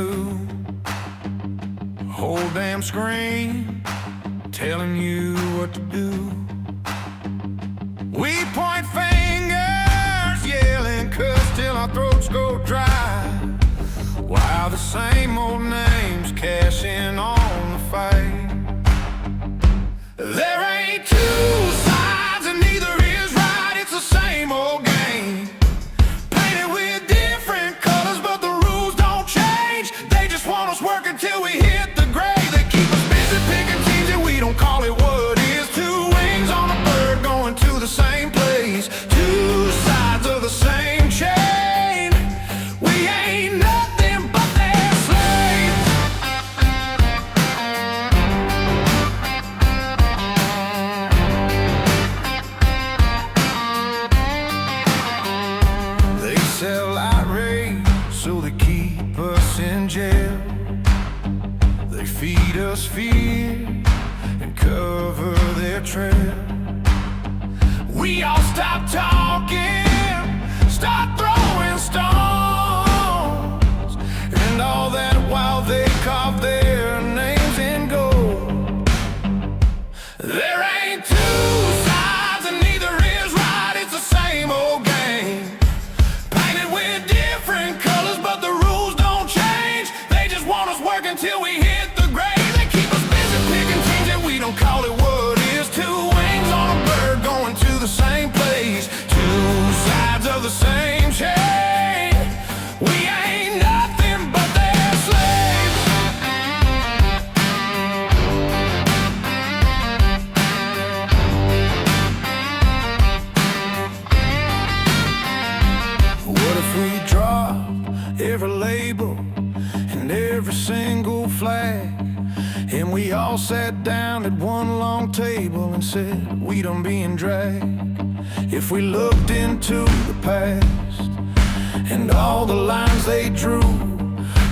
blue. Whole damn screen telling you what to do. We point fingers, yelling cuss till our throats go dry, while the same old names cash in on the fight. There ain't two sides and neither is right, it's the same old game, painted with different colors, but the rules don't change. They just want us working till we hit the grave. They keep us busy picking teams and we don't call it what is. Two wings on a bird going to the same place, two sides of the same chain. We ain't nothing but their slaves. They sell outrage, so they keep us in jail. They feed us fear and cover their trail. We all stop talking, start throwing stones, and all that while they carve their names in gold. There ain't two sides and neither is right, it's the same old game, painted with different colors, but the rules don't change. They just want us working till we hit the grave. They keep us busy picking teams and we don't call it what is. Two wings on a bird going to the same place, two sides of the same chain. We ain't nothing but their slaves. What if we drop every label and every single flag, and we all sat down at one long table and said we done being dragged? If we looked into the past and all the lines they drew,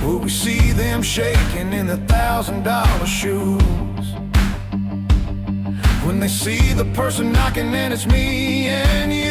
would we see them shaking in the $1,000 shoes? When they see the person knocking and it's me and you,